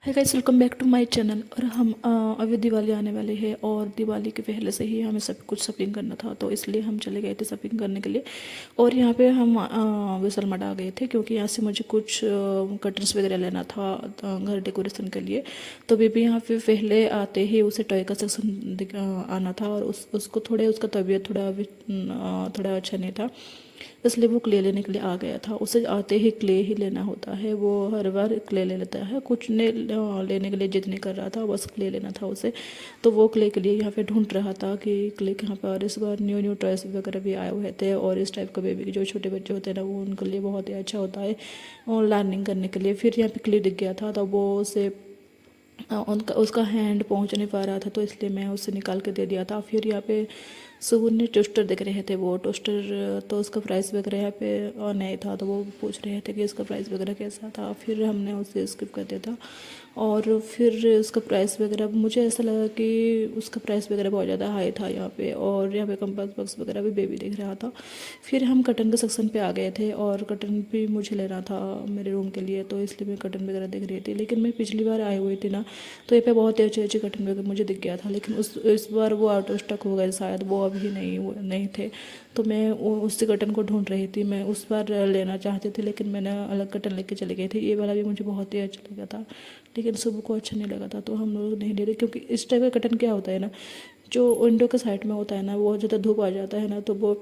है guys, welcome back to my channel. और हम अभी दिवाली आने वाली है और दिवाली के पहले से ही हमें सब कुछ शॉपिंग करना था, तो इसलिए हम चले गए थे शॉपिंग करने के लिए। और यहाँ पे हम विशाल मार्ट आ गए थे क्योंकि यहाँ से मुझे कुछ कर्टन्स वगैरह लेना था घर डेकोरेशन के लिए। तो बेबी यहाँ पे पहले आते ही उसे टॉय का सेक्शन आना था और उसको उसका तबीयत थोड़ा अच्छा नहीं था, इसलिए वो क्ले लेने के लिए आ गया था। उसे आते ही क्ले ही लेना होता है, वो हर बार क्ले ले लेता है। कुछ ने लेने के लिए जिद नहीं कर रहा था, बस क्ले लेना था उसे। तो वो क्ले के लिए यहाँ पे ढूंढ रहा था कि क्ले कहाँ पर। और इस बार न्यू न्यू टॉयस वगैरह भी आए हुए थे और इस टाइप का बेबी के जो छोटे बच्चे होते हैं ना, वो उनके लिए बहुत ही अच्छा होता है और लर्निंग करने के लिए। फिर यहाँ पे क्ले दिख गया था, तो वो उसे उनका उसका हैंड पहुंच नहीं पा रहा था, तो इसलिए मैं उसे निकाल के दे दिया था। फिर यहाँ पे सुबह ने टोस्टर दिख रहे थे, वो टोस्टर तो उसका प्राइस वगैरह यहाँ पे नहीं था, तो वो पूछ रहे थे कि इसका प्राइस वगैरह कैसा था। फिर हमने उसे स्किप कर दिया था। और फिर उसका प्राइस वगैरह मुझे ऐसा लगा कि उसका प्राइस वगैरह बहुत ज़्यादा हाई था यहाँ पे। और यहाँ पे कंपास बॉक्स वगैरह भी बेबी दिख रहा था। फिर हम कटन के सेक्शन पे आ गए थे और कटन भी मुझे लेना था मेरे रूम के लिए, तो इसलिए मैं कटन वगैरह देख रही थी। लेकिन मैं पिछली बार आई हुई थी ना, तो ये पे बहुत ही अच्छे अच्छे कटन वगैरह मुझे दिख गया था, लेकिन इस बार वो आउट ऑफ स्टॉक हो गए शायद, वो अभी नहीं थे। तो मैं उसी कटन को ढूंढ रही थी। मैं उस बार लेना चाहती थी, लेकिन मैंने अलग कटन लेके चली गई थी। ये वाला भी मुझे बहुत ही अच्छा लगा था, लेकिन सुबह को अच्छा नहीं लगा था, तो हम लोग नहीं ले रहे। क्योंकि इस टाइप का कटन क्या होता है ना, जो विंडो के साइड में होता है ना, वो ज़्यादा धूप आ जाता है ना, तो वो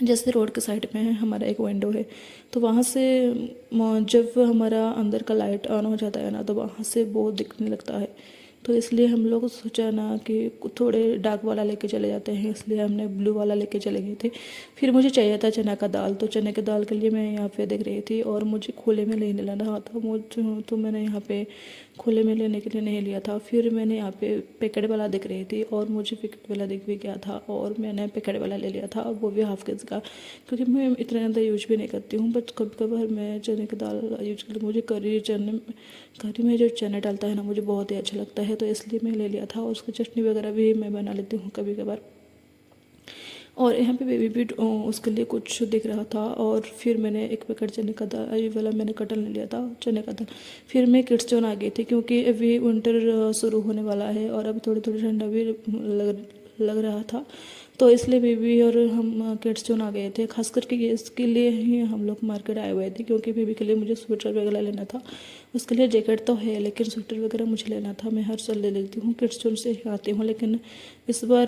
जैसे रोड के साइड में है हमारा एक विंडो है, तो वहाँ से जब हमारा अंदर का लाइट ऑन हो जाता है ना, तो वहाँ से वो दिखने लगता है। तो इसलिए हम लोग सोचा ना कि थोड़े डार्क वाला लेके चले जाते हैं, इसलिए हमने ब्लू वाला लेके चले गए थे। फिर मुझे चाहिए था चना का दाल, तो चने के दाल के लिए मैं यहाँ पे देख रही थी और मुझे खुले में नहीं लेना था। तो मैंने यहाँ पे खुले में लेने के लिए नहीं लिया था। फिर मैंने यहाँ पे पैकेट वाला दिख रही थी और मुझे पैकेट वाला दिख भी गया था और मैंने पैकेट वाला ले लिया था, वो भी हाफ केजी का। क्योंकि मैं इतना ज़्यादा यूज भी नहीं करती हूँ, बट कभी कभार मैं चने की दाल यूज कर, मुझे करी में जो चना डालता है ना, मुझे बहुत ही अच्छा लगता है, तो इसलिए मैं ले लिया था। और उसकी चटनी वगैरह भी मैं बना लेती हूँ कभी कभार। और यहाँ पे बेबी भी उसके लिए कुछ दिख रहा था। और फिर मैंने एक पैकेट चने का दाल, ये वाला मैंने कटन ले लिया था चने का दाल। फिर मैं किड्स जोन आ गई थी क्योंकि अभी विंटर शुरू होने वाला है और अभी थोड़ी थोड़ी ठंडा भी लग रहा था, तो इसलिए बेबी और हम किड्स जोन आ गए थे। खास करके ये इसके लिए ही हम लोग मार्केट आए हुए थे, क्योंकि बेबी के लिए मुझे स्वेटर वगैरह लेना था। उसके लिए जैकेट तो है, लेकिन स्वेटर वगैरह मुझे लेना था। मैं हर साल ले लेती हूँ, किड्स जोन से ही आती हूँ, लेकिन इस बार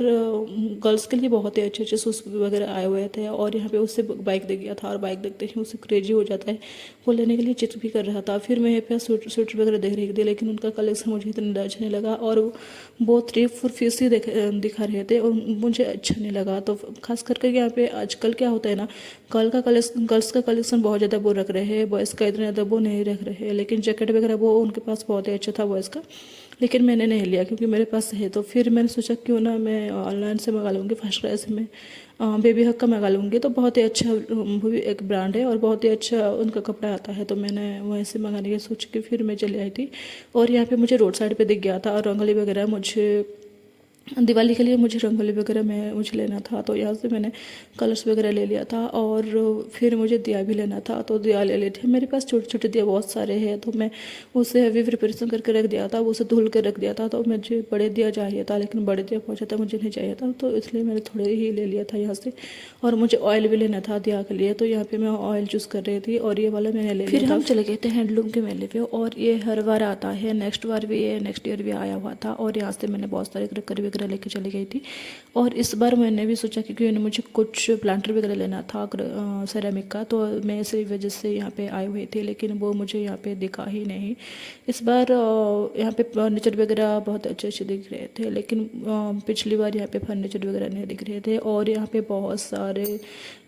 गर्ल्स के लिए बहुत ही अच्छे अच्छे शूज़ वगैरह आए हुए थे। और यहाँ पे उससे बाइक दिख गया था और बाइक देखते ही उससे क्रेजी हो जाता है, वो लेने के लिए जिद भी कर रहा था। फिर मैं यहाँ पे स्वेटर वगैरह देख रही थी, लेकिन उनका कलेक्शन मुझे इतना अच्छा नहीं लगा और वो 3-4 पीस ही दिखा रहे थे और मुझे अच्छा नहीं लगा। तो खास करके यहाँ पे आजकल क्या होता है ना, गर्ल्स का कलेक्शन बहुत ज़्यादा वो रख रहे हैं, बॉयज़ का इतना ज़्यादा वो नहीं रख रहे हैं। लेकिन जैकेट वगैरह वो उनके पास बहुत ही अच्छा था बॉयज़ का, लेकिन मैंने नहीं लिया क्योंकि मेरे पास है। तो फिर मैंने सोचा क्यों ना मैं ऑनलाइन से मंगा लूँगी, फर्स्ट क्राई से मैं बेबी हक का मंगा लूँगी। तो बहुत ही अच्छा वो भी एक ब्रांड है और बहुत ही अच्छा उनका कपड़ा आता है, तो मैंने वहीं से मंगाने की सोच के फिर मैं चली आई थी। और यहाँ पे मुझे रोड साइड पे दिख गया था और रंगोली वगैरह मुझे दिवाली के लिए मुझे रंगोली वगैरह में मुझे लेना था, तो यहाँ से मैंने कलर्स वगैरह ले लिया था। और फिर मुझे दिया भी लेना था, तो दिया ले लिए थे। मेरे पास छोटे छोटे दिया बहुत सारे हैं, तो मैं उसे अभी प्रिपरेशन करके रख दिया था, उसे धुल के रख दिया था। तो मुझे बड़े दिया चाहिए था, लेकिन बड़े दिया पहुँचा था मुझे नहीं चाहिए था, तो इसलिए मैंने थोड़े ही ले लिया था यहाँ से। और मुझे ऑयल भी लेना था दिया के लिए, तो यहाँ पे मैं ऑयल चूज़ कर रही थी और ये वाला मैंने ले लिया था। फिर हम चले गए थे हैंडलूम के मेले पे, और ये हर बार आता है, नेक्स्ट बार भी ये नेक्स्ट ईयर भी आया हुआ था। और यहाँ से मैंने बहुत सारे क्रकर वगैरह लेके चली गई थी। और इस बार मैंने भी सोचा क्योंकि मुझे कुछ प्लांटर वगैरह लेना था सेरेमिक का, तो मैं इसी वजह से यहाँ पे आई हुई थी, लेकिन वो मुझे यहाँ पे दिखा ही नहीं। इस बार यहाँ पे फर्नीचर वगैरह बहुत अच्छे अच्छे दिख रहे थे, लेकिन पिछली बार यहाँ पे फर्नीचर वगैरह नहीं दिख रहे थे। और यहाँ पे बहुत सारे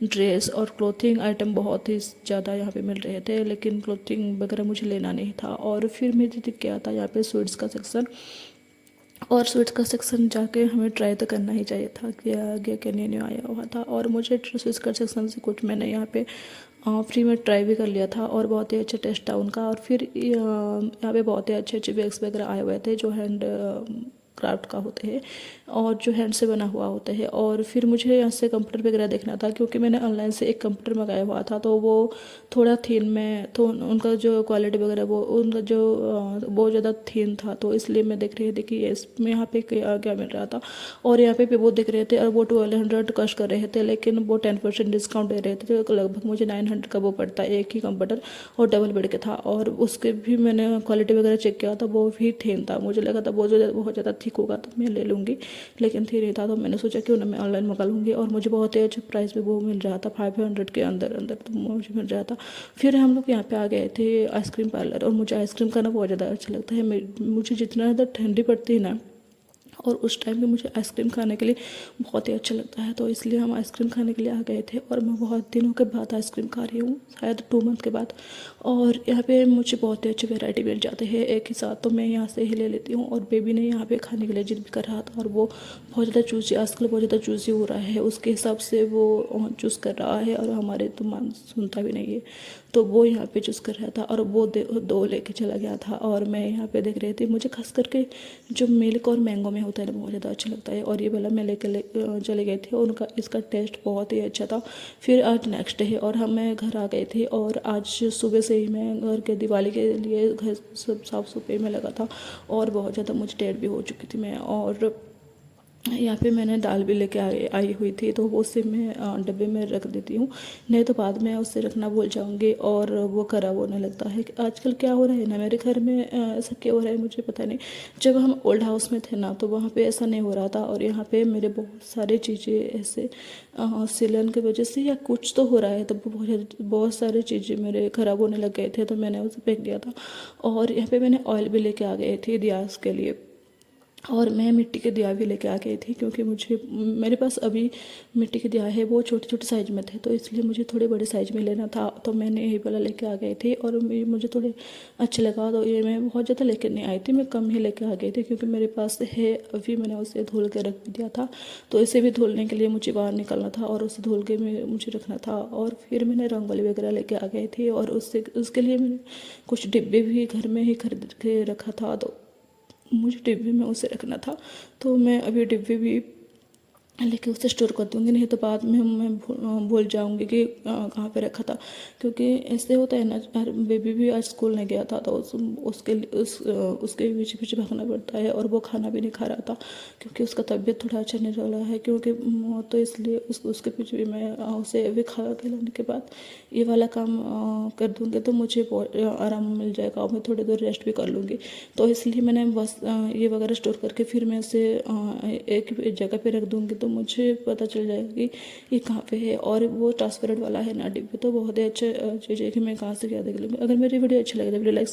ड्रेस और क्लोथिंग आइटम बहुत ही ज़्यादा यहाँ पे मिल रहे थे, लेकिन क्लोथिंग वगैरह मुझे लेना नहीं था। और फिर मुझे दिख गया था यहाँ पे स्वीट्स का सेक्शन, और स्वीट्स का सेक्शन जाके हमें ट्राई तो करना ही चाहिए था कि आगे क्या न्यू न्यू आया हुआ था। और मुझे स्वीट्स का सेक्शन से कुछ मैंने यहाँ पे फ्री में ट्राई भी कर लिया था और बहुत ही अच्छा टेस्ट था उनका। और फिर यहाँ पे बहुत ही अच्छे अच्छे बैग्स वगैरह आए हुए थे जो हैंड क्राफ्ट का होते हैं और जो हैंड से बना हुआ होता है। और फिर मुझे यहाँ से कंप्यूटर वगैरह देखना था, क्योंकि मैंने ऑनलाइन से एक कंप्यूटर मंगाया हुआ था, तो वो थोड़ा थीन में तो उनका जो क्वालिटी वगैरह वो उनका जो बहुत ज़्यादा थीन था, तो इसलिए मैं देख रही थी कि इसमें यहाँ पे क्या क्या मिल रहा था। और यहाँ पे वो दिख रहे थे और वो 1200 कश कर रहे थे, लेकिन वो 10% डिस्काउंट दे रहे थे, तो लगभग मुझे 900 का वो पड़ता है एक ही कंप्यूटर, और डबल बेड के था। और उसके भी मैंने क्वालिटी वगैरह चेक किया था, वो भी थीन था। मुझे लगा था बहुत ज़्यादा थिक होगा तो मैं ले लूँगी, लेकिन थी नहीं था, तो मैंने सोचा क्यों ना मैं ऑनलाइन मंगा लूँगी। और मुझे बहुत ही अच्छे प्राइस में वो मिल रहा था, 500 के अंदर अंदर तो मुझे मिल रहा था। फिर हम लोग यहाँ पे आ गए थे आइसक्रीम पार्लर, और मुझे आइसक्रीम खाना बहुत ज़्यादा अच्छा लगता है। मुझे जितना ज़्यादा ठंडी पड़ती है ना, और उस टाइम पे मुझे आइसक्रीम खाने के लिए बहुत ही अच्छा लगता है, तो इसलिए हम आइसक्रीम खाने के लिए आ गए थे। और मैं बहुत दिनों के बाद आइसक्रीम खा रही हूँ, शायद 2 मंथ के बाद। और यहाँ पे मुझे बहुत ही अच्छी वैरायटी मिल जाते हैं एक ही साथ, तो मैं यहाँ से ही ले लेती हूँ। और बेबी ने यहाँ पे खाने के लिए जिद भी कर रहा था, और वो बहुत ज़्यादा चूसी, आजकल बहुत ज़्यादा चूसी हो रहा है, उसके हिसाब से वो चूज़ कर रहा है, और हमारे तो मान सुनता भी नहीं है। तो वो यहाँ पे चूज़ कर रहा था, और वो दो लेके चला गया था। और मैं यहाँ पे देख रही थी, मुझे खास करके जो मिल्क और मैंगो में होता है ना, बहुत ज़्यादा अच्छा लगता है। और ये वाला मैं चले गए थे, और उनका इसका टेस्ट बहुत ही अच्छा था। फिर आज नेक्स्ट डे है, और मैं घर आ गए थे। और आज सुबह से ही मैं घर के दिवाली के लिए घर सब साफ सफाई में लगा था, और बहुत ज़्यादा मुझे डेट भी हो चुकी थी मैं। और यहाँ पे मैंने दाल भी लेके आई हुई थी, तो वो उसे मैं डब्बे में रख देती हूँ, नहीं तो बाद में उससे रखना भूल जाऊँगी और वो खराब होने लगता है। आजकल क्या हो रहा है ना मेरे घर में, ऐसा क्या हो रहा है मुझे पता नहीं। जब हम ओल्ड हाउस में थे ना, तो वहाँ पे ऐसा नहीं हो रहा था, और यहाँ पे मेरे बहुत सारी चीज़ें ऐसे सीलन की वजह से या कुछ तो हो रहा है, तब बहुत सारी चीज़ें मेरे ख़राब होने लग गए थे, तो मैंने उसे फेंक दिया था। और यहाँ पे मैंने ऑयल भी लेके आ गई थी दियास के लिए, और मैं मिट्टी के दिया भी लेके आ गई थी, क्योंकि मुझे मेरे पास अभी मिट्टी के दिया है, वो छोटे छोटे साइज़ में थे, तो इसलिए मुझे थोड़े बड़े साइज़ में लेना था, तो मैंने यही वाला लेके आ गई थी। और मुझे थोड़े अच्छे लगा, तो ये मैं बहुत ज़्यादा लेके नहीं आई थी, मैं कम ही लेके आ गई थी, क्योंकि मेरे पास है अभी, मैंने उसे धुल के रख दिया था। तो इसे भी धुलने के लिए मुझे बाहर निकलना था, और उसे धुल के मुझे रखना था। और फिर मैंने रंगोली वगैरह लेके आ गई थी, और उसके लिए मैंने कुछ डिब्बे भी घर में ही खरीद के रखा था, तो मुझे डिब्बे में उसे रखना था। तो मैं अभी डिब्बे भी लेके उसे स्टोर कर दूँगी, नहीं तो बाद में मैं भूल जाऊँगी कि कहाँ पे रखा था। क्योंकि ऐसे होता है ना, बेबी भी आज स्कूल नहीं गया था, तो उसके पीछे पीछे भागना पड़ता है, और वो खाना भी नहीं खा रहा था, क्योंकि उसका तबीयत थोड़ा अच्छा नहीं रहा है। क्योंकि तो इसलिए उसके पीछे भी मैं उसे अभी खा के लाने के बाद ये वाला काम कर दूँगी, तो मुझे बहुत आराम मिल जाएगा, और मैं थोड़ी देर रेस्ट भी कर लूँगी। तो इसलिए मैंने बस ये वगैरह स्टोर करके फिर मैं इसे एक जगह पे रख दूँगी, तो मुझे पता चल जाएगा कि ये कहाँ पे है। और वो ट्रांसपेरेंट वाला है ना डिब्बे, तो बहुत ही अच्छा चीज़ है कि मैं कहाँ से क्या देख लूँगी। अगर मेरी वीडियो अच्छी लगे तो वीडियो लाइक